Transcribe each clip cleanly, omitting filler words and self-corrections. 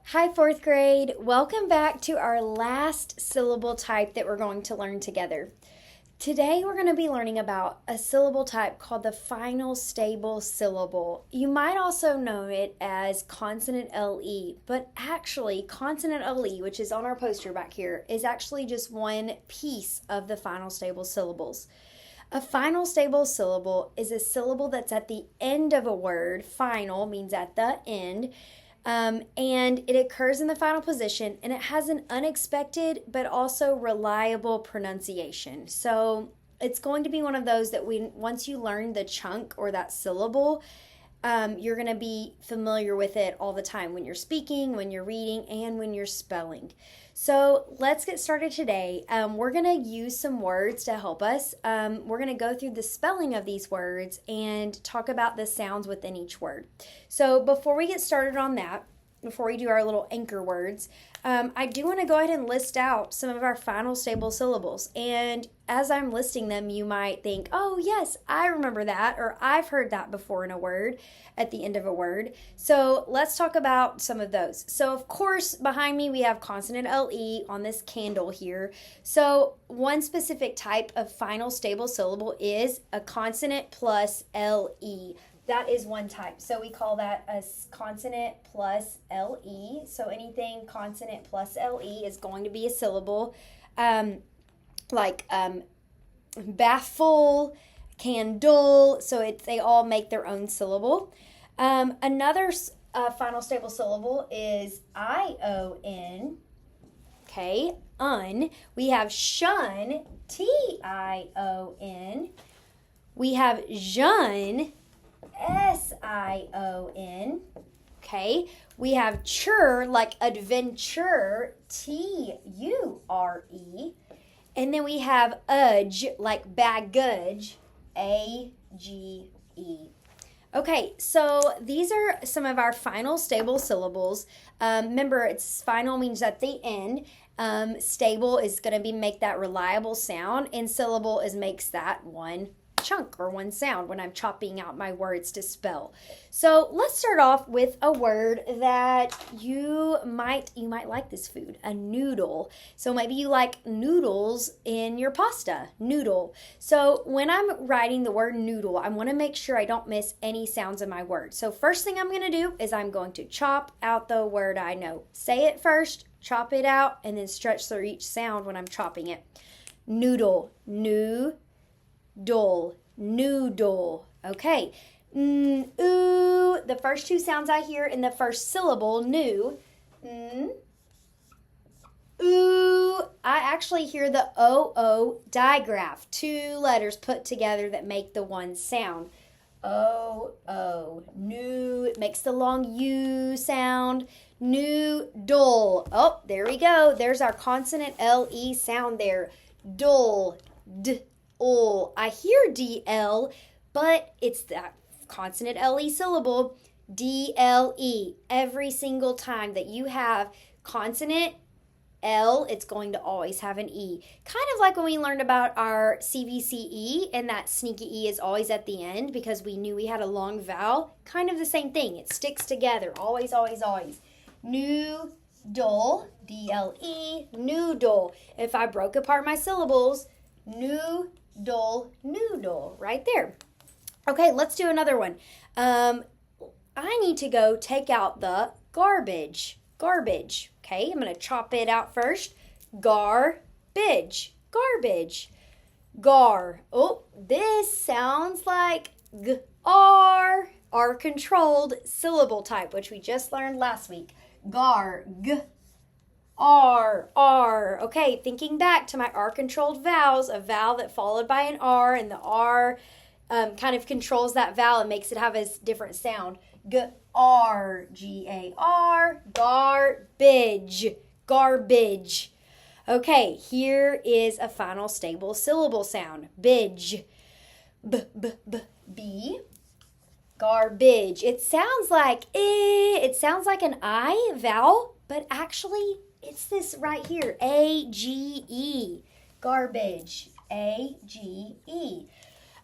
Hi, fourth grade. Welcome back to our last syllable type that we're going to learn together. Today, we're going to be learning about a syllable type called the final stable syllable. You might also know it as consonant LE, but actually, consonant LE, which is on our poster back here, is actually just one piece of the final stable syllables. A final stable syllable is a syllable that's at the end of a word. Final means at the end. And it occurs in the final position, and it has an unexpected but also reliable pronunciation. So it's going to be one of those that once you learn the chunk or that syllable, you're going to be familiar with it all the time when you're speaking, when you're reading, and when you're spelling. So let's get started today. We're going to use some words to help us. We're going to go through the spelling of these words and talk about the sounds within each word. So before we get started on that, before we do our little anchor words, I do want to go ahead and list out some of our final stable syllables. And as I'm listing them, you might think, oh, yes, I remember that, or I've heard that before in a word at the end of a word. So let's talk about some of those. So, of course, behind me, we have consonant LE on this candle here. So one specific type of final stable syllable is a consonant plus LE. That is one type. So we call that a consonant plus LE. So anything consonant plus LE is going to be a syllable. Like baffle, candle. So they all make their own syllable. Another final stable syllable is ION. Okay, un. We have shun, TION. We have jeune, SION. Okay, we have chur, like adventure, TURE. And then we have udge, like baggage, AGE. Okay, so these are some of our final stable syllables. Remember, it's final means at the end. Stable is going to make that reliable sound, and syllable makes that one chunk or one sound when I'm chopping out my words to spell. So let's start off with a word that you might like this food, a noodle. So maybe you like noodles in your pasta, noodle. So when I'm writing the word noodle, I want to make sure I don't miss any sounds in my word. So first thing I'm going to do is I'm going to chop out the word I know. Say it first, chop it out, and then stretch through each sound when I'm chopping it. Noodle, dull, noodle. Okay. Ooh, the first two sounds I hear in the first syllable, new. Ooh, I actually hear the O digraph. Two letters put together that make the one sound. O, new. It makes the long U sound. Noodle. Oh, there we go. There's our consonant LE sound there. Dull, d. I hear DL, but it's that consonant LE syllable, DLE. Every single time that you have consonant L, it's going to always have an E. Kind of like when we learned about our CVCE, and that sneaky E is always at the end because we knew we had a long vowel. Kind of the same thing. It sticks together. Always, always, always. Noodle, DLE, noodle. If I broke apart my syllables, noodle, right there. Okay, let's do another one. I need to go take out the garbage. Okay, I'm going to chop it out first. Garbage. Gar. Oh, this sounds like R controlled syllable type, which we just learned last week. Gar, R. Okay, thinking back to my R-controlled vowels, a vowel that followed by an R, and the R kind of controls that vowel and makes it have a different sound. G-R, G-A-R, garbage. Okay, here is a final stable syllable sound. Bidge. B. Garbage. It sounds like an I vowel, but actually it's this right here, A-G-E, garbage, A-G-E.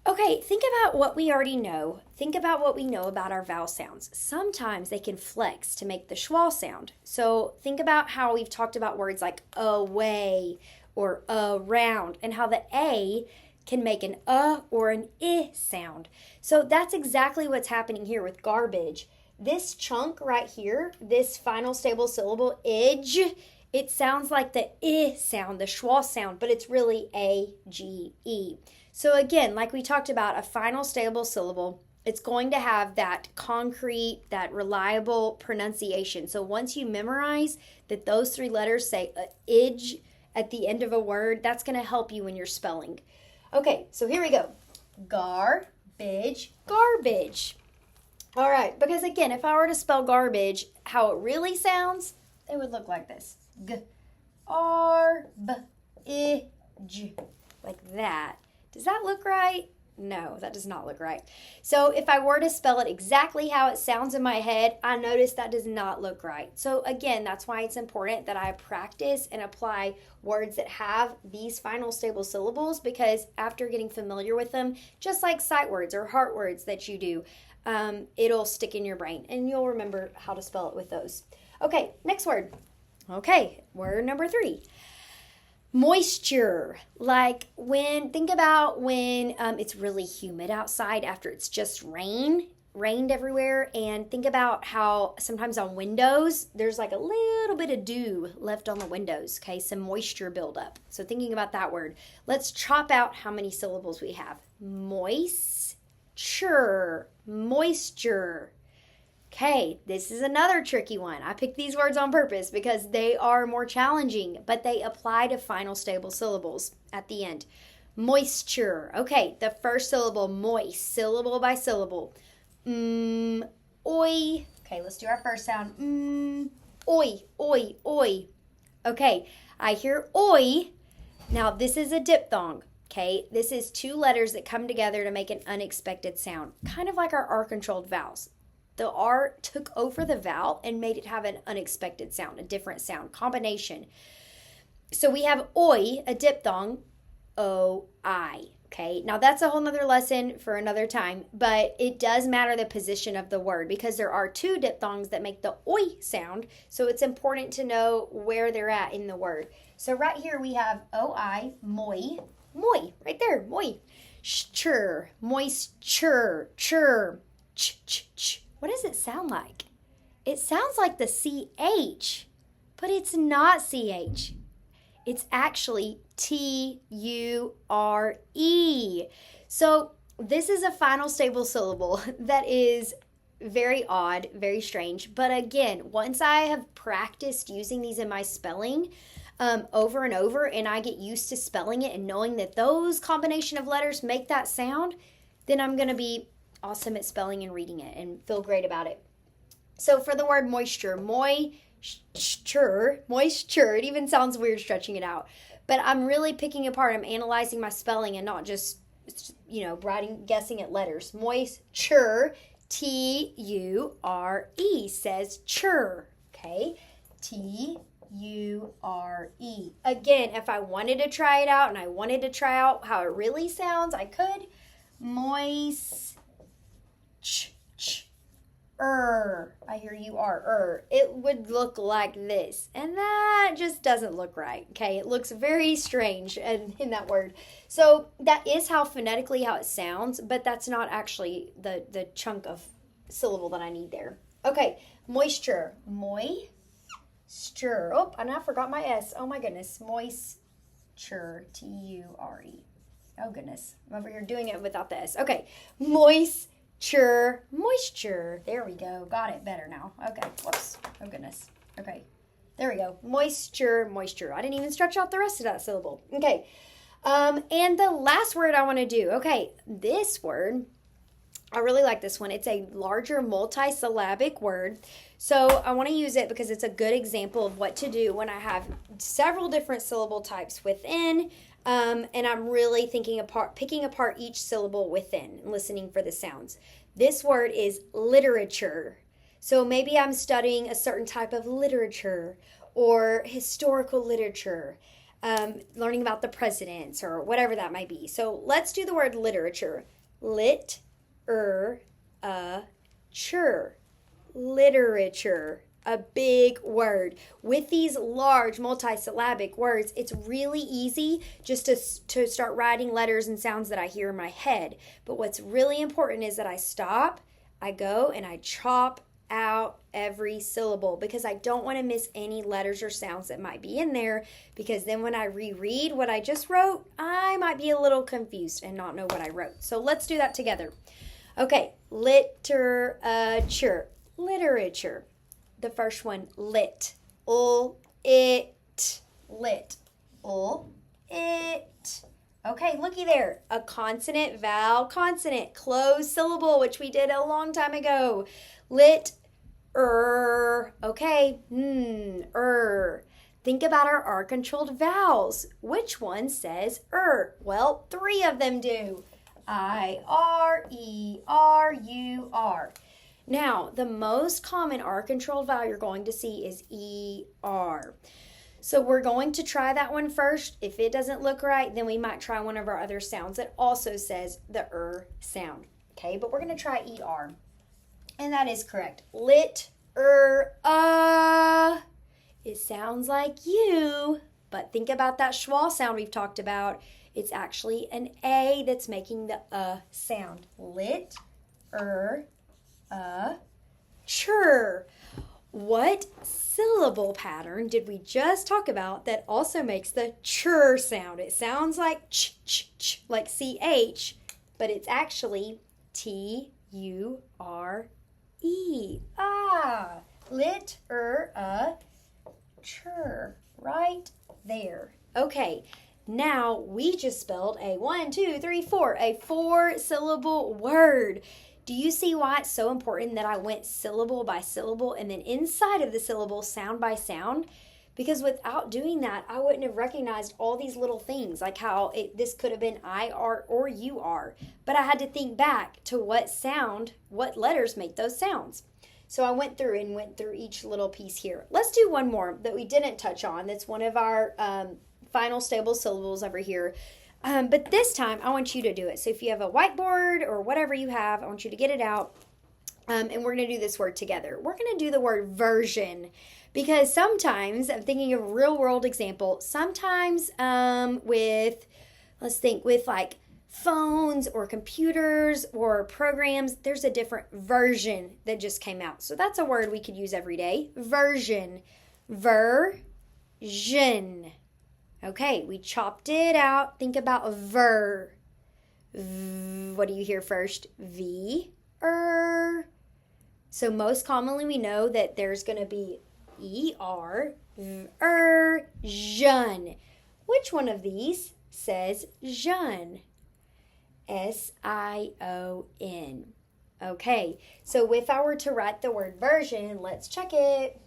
Okay, think about what we already know. Think about what we know about our vowel sounds. Sometimes they can flex to make the schwa sound. So think about how we've talked about words like away or around and how the A can make an or an I sound. So that's exactly what's happening here with garbage. This chunk right here, this final stable syllable, idge, it sounds like the I sound, the schwa sound, but it's really A-G-E. So again, like we talked about, a final stable syllable, it's going to have that concrete, that reliable pronunciation. So once you memorize that those three letters say idge at the end of a word, that's going to help you when you're spelling. Okay, so here we go. Garbage, garbage. All right, because again, if I were to spell garbage, how it really sounds, it would look like this. G-R-B-I-G, like that. Does that look right? No, that does not look right. So if I were to spell it exactly how it sounds in my head, I notice that does not look right. So again, that's why it's important that I practice and apply words that have these final stable syllables, because after getting familiar with them, just like sight words or heart words that you do, it'll stick in your brain and you'll remember how to spell it with those. Okay, next word. Okay, word number 3. Moisture. Like think about when it's really humid outside after it's just rained everywhere, and think about how sometimes on windows there's like a little bit of dew left on the windows, okay? Some moisture buildup. So thinking about that word, let's chop out how many syllables we have. Moisture, moisture. Okay, this is another tricky one. I picked these words on purpose because they are more challenging, but they apply to final stable syllables at the end. Moisture. Okay, the first syllable, moist, syllable by syllable. Oi. Okay, let's do our first sound. Oi, oi, oi. Okay, I hear oi. Now, this is a diphthong. Okay, this is 2 letters that come together to make an unexpected sound, kind of like our R-controlled vowels. The R took over the vowel and made it have an unexpected sound, a different sound, combination. So we have oi, a diphthong, O-I. Okay, now that's a whole nother lesson for another time, but it does matter the position of the word because there are 2 diphthongs that make the oi sound, so it's important to know where they're at in the word. So right here we have O-I, moi, right there, moi. Chur, moisture, chur, ch. What does it sound like? It sounds like the CH, but it's not CH. It's actually T-U-R-E. So this is a final stable syllable that is very odd, very strange. But again, once I have practiced using these in my spelling over and over, and I get used to spelling it and knowing that those combination of letters make that sound, then I'm going to be awesome at spelling and reading it and feel great about it. So for the word moisture, moisture, it even sounds weird stretching it out. But I'm really picking apart, I'm analyzing my spelling and not just, guessing at letters. Moisture, T-U-R-E, says chur, okay? T-U-R-E. Again, if I wanted to try it out and I wanted to try out how it really sounds, I could. I hear you are. It would look like this. And that just doesn't look right. Okay, it looks very strange in that word. So that is how phonetically how it sounds, but that's not actually the chunk of syllable that I need there. Okay, moisture. Moisture. Oh, and I forgot my S. Oh my goodness. Moisture. T-U-R-E. Oh goodness. I'm over here doing it without the S. Okay. Moisture. There we go. Got it better now. Okay. Whoops. Oh goodness. Okay. There we go. Moisture. I didn't even stretch out the rest of that syllable. Okay. And the last word I want to do. Okay. This word, I really like this one. It's a larger multisyllabic word. So I want to use it because it's a good example of what to do when I have several different syllable types within. And I'm really picking apart each syllable within and listening for the sounds. This word is literature. So maybe I'm studying a certain type of literature or historical literature, learning about the presidents or whatever that might be. So let's do the word literature. lit, a, chur, literature. A big word. With these large multisyllabic words, it's really easy just to start writing letters and sounds that I hear in my head. But what's really important is that I stop, I go, and I chop out every syllable because I don't want to miss any letters or sounds that might be in there, because then when I reread what I just wrote, I might be a little confused and not know what I wrote. So let's do that together. Okay, literature, literature. The first one, lit, it, lit, it. Okay, looky there. A consonant, vowel, consonant, closed syllable, which we did a long time ago. Lit, okay, Think about our R-controlled vowels. Which one says Well, 3 of them do. I-R, E-R, U-R. Now, the most common R-controlled vowel you're going to see is E-R. So we're going to try that one first. If it doesn't look right, then we might try one of our other sounds that also says the sound. Okay, but we're going to try E-R. And that is correct. Lit, It sounds like you, but think about that schwa sound we've talked about. It's actually an A that's making the sound. Lit, chur. What syllable pattern did we just talk about that also makes the chur sound? It sounds like ch, like CH, but it's actually T-U-R-E. Lit, chur. Right there. Okay. Now we just spelled a 4-syllable word. Do you see why it's so important that I went syllable by syllable and then inside of the syllable sound by sound? Because without doing that, I wouldn't have recognized all these little things, like how this could have been I-R or U-R. But I had to think back to what letters make those sounds. So I went through each little piece here. Let's do one more that we didn't touch on. That's one of our final stable syllables over here. But this time, I want you to do it. So if you have a whiteboard or whatever you have, I want you to get it out. And we're going to do this word together. We're going to do the word version. Because sometimes, I'm thinking of a real world example, sometimes with like phones or computers or programs, there's a different version that just came out. So that's a word we could use every day. Version. Version. Okay, we chopped it out. Think about ver. What do you hear first? V. So most commonly we know that there's going to be E-R. Jeune. Which one of these says jeune? S-I-O-N. Okay, so if I were to write the word version, let's check it.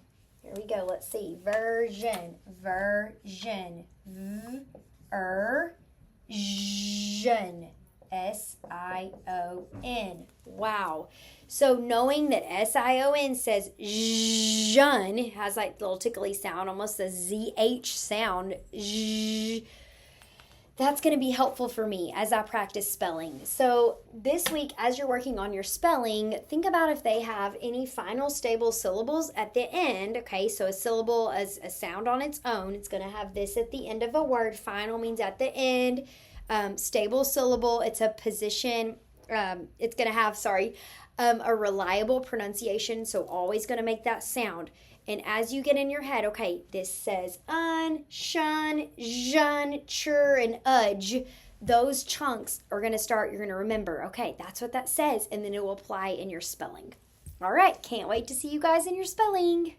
Here we go. Let's see. Version. Jeune. S-I-O-N. Wow. So knowing that S-I-O-N says jeune, has like little tickly sound, almost a Z-H sound. That's going to be helpful for me as I practice spelling. So this week, as you're working on your spelling, think about if they have any final stable syllables at the end. Okay, so a syllable as a sound on its own. It's going to have this at the end of a word. Final means at the end. Stable syllable, it's a position. It's going to have, a reliable pronunciation. So always going to make that sound. And as you get in your head, okay, this says shun, jeune, chur, and udge. Those chunks are going to start, you're going to remember, okay, that's what that says, and then it will apply in your spelling. All right, can't wait to see you guys in your spelling.